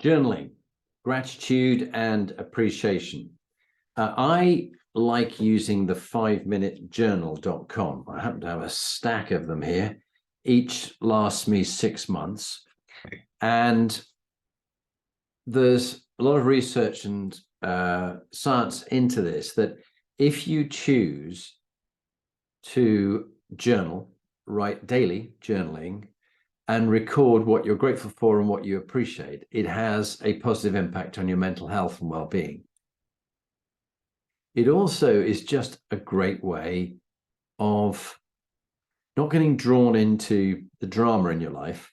Journaling, gratitude and appreciation. I like using the 5minutejournal.com. I happen to have a stack of them here. Each lasts me 6 months. And there's a lot of research and science into this, that if you choose to journal, write daily journaling, and record what you're grateful for and what you appreciate, it has a positive impact on your mental health and well-being. It also is just a great way of not getting drawn into the drama in your life,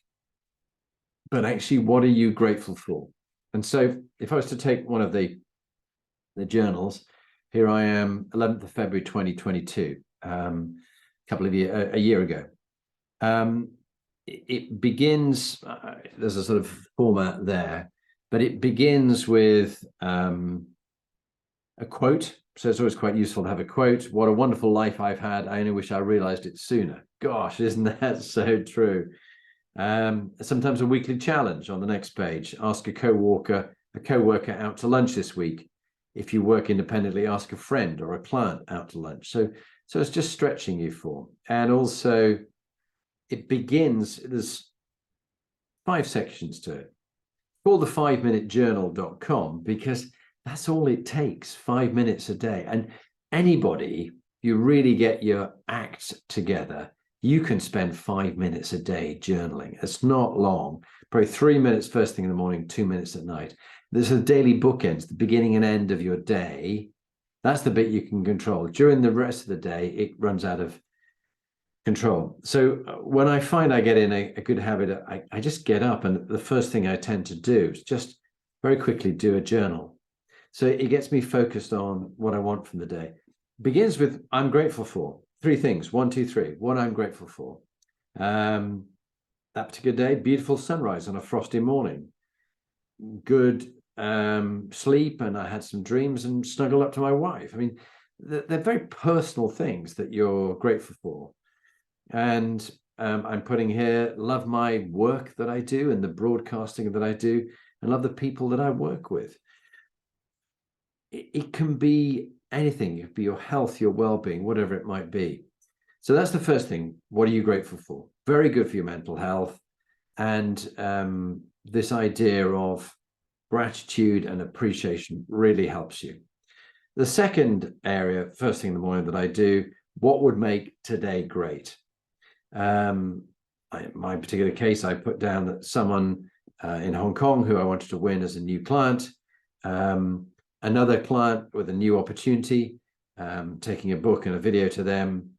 but actually, what are you grateful for? And so if I was to take one of the journals, here I am, 11th of February 2022, a year ago. It begins, there's a sort of format there, but it begins with a quote. So it's always quite useful to have a quote. What a wonderful life I've had. I only wish I realized it sooner. Gosh, isn't that so true? Sometimes a weekly challenge on the next page. Ask a co-worker out to lunch this week. If you work independently, ask a friend or a client out to lunch. So it's just stretching you for. And also, it begins, there's 5 sections to it. Call the 5minutejournal.com because that's all it takes, 5 minutes a day. And anybody, you really get your act together, you can spend 5 minutes a day journaling. It's not long, probably 3 minutes first thing in the morning, 2 minutes at night. There's a daily bookends, the beginning and end of your day. That's the bit you can control. During the rest of the day, it runs out of control. So when I find I get in a good habit, I just get up, and the first thing I tend to do is just very quickly do a journal. So it gets me focused on what I want from the day. It begins with, I'm grateful for 3 things. 1, 2, 3. What I'm grateful for. That particular day, beautiful sunrise on a frosty morning. Good sleep, and I had some dreams and snuggled up to my wife. I mean, they're very personal things that you're grateful for. And I'm putting here, love my work that I do and the broadcasting that I do, and love the people that I work with. It can be anything. It could be your health, your well-being, whatever it might be. So that's the first thing. What are you grateful for? Very good for your mental health. And this idea of gratitude and appreciation really helps you. The second area, first thing in the morning that I do, what would make today great? My particular case, I put down that someone in Hong Kong who I wanted to win as a new client, another client with a new opportunity, taking a book and a video to them,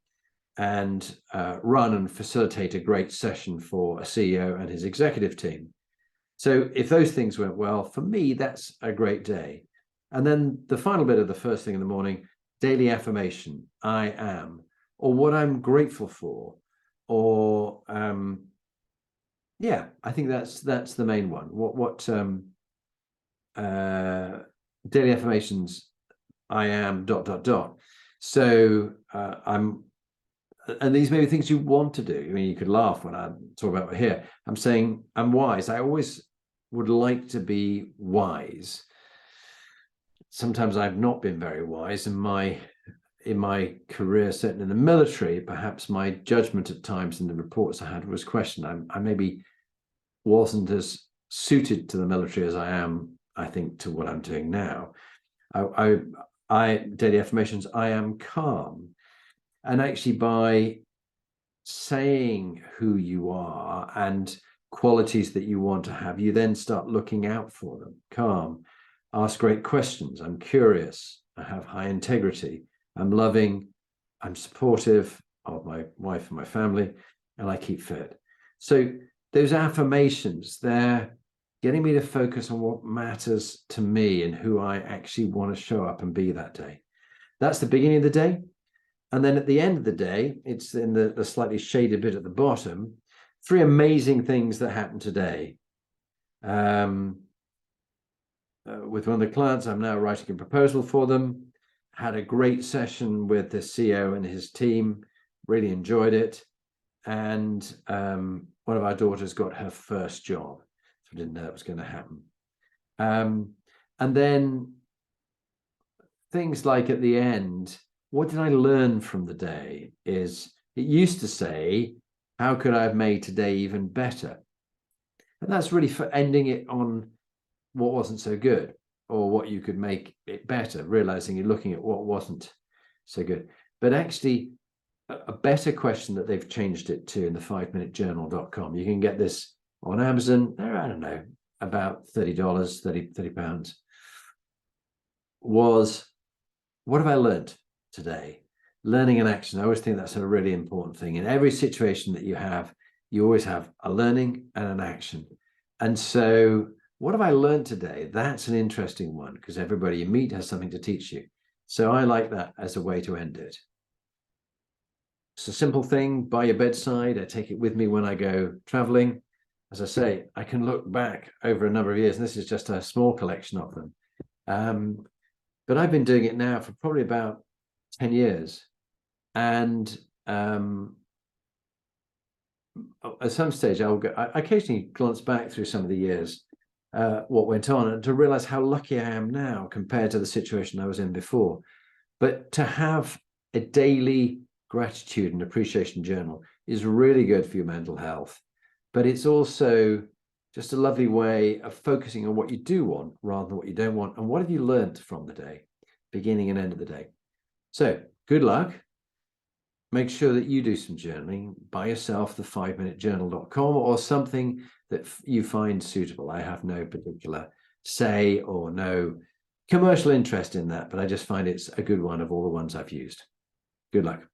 and run and facilitate a great session for a CEO and his executive team. So if those things went well, for me, that's a great day. And then the final bit of the first thing in the morning, daily affirmation, I am, or what I'm grateful for, or yeah, I think that's the main one. Daily affirmations, I am ... So and these may be things you want to do. I mean, you could laugh when I talk about it here. I'm saying I'm wise. I always would like to be wise. Sometimes I've not been very wise in my career, certainly in the military. Perhaps my judgment at times in the reports I had was questioned. I maybe wasn't as suited to the military as I am, I think, to what I'm doing now. Daily affirmations, I am calm. And actually, by saying who you are and qualities that you want to have, you then start looking out for them. Calm, ask great questions. I'm curious. I have high integrity. I'm loving. I'm supportive of my wife and my family, and I keep fit. So those affirmations, they're getting me to focus on what matters to me and who I actually want to show up and be that day. That's the beginning of the day. And then at the end of the day, it's in the slightly shaded bit at the bottom, 3 amazing things that happened today. With one of the clients, I'm now writing a proposal for them. Had a great session with the CEO and his team, really enjoyed it. And one of our daughters got her first job. So I didn't know it was going to happen. And then things like at the end, what did I learn from the day? It used to say, how could I have made today even better? And that's really for ending it on what wasn't so good or what you could make it better, realizing you're looking at what wasn't so good. But actually, a better question that they've changed it to in the 5minutejournal.com. You can get this on Amazon. They're, I don't know, about $30, 30 pounds. Was, what have I learned today? Learning and action. I always think that's a really important thing. In every situation that you always have a learning and an action. And so what have I learned today? That's an interesting one because everybody you meet has something to teach you. So I like that as a way to end it. It's a simple thing by your bedside. I take it with me when I go traveling. As I say, I can look back over a number of years, and this is just a small collection of them. But I've been doing it now for probably about 10 years. And at some stage, I occasionally glance back through some of the years, what went on, and to realize how lucky I am now compared to the situation I was in before. But to have a daily gratitude and appreciation journal is really good for your mental health. But it's also just a lovely way of focusing on what you do want rather than what you don't want. And what have you learned from the day, beginning and end of the day? So good luck. Make sure that you do some journaling by yourself, the 5minutejournal.com, or something that you find suitable. I have no particular say or no commercial interest in that, but I just find it's a good one of all the ones I've used. Good luck.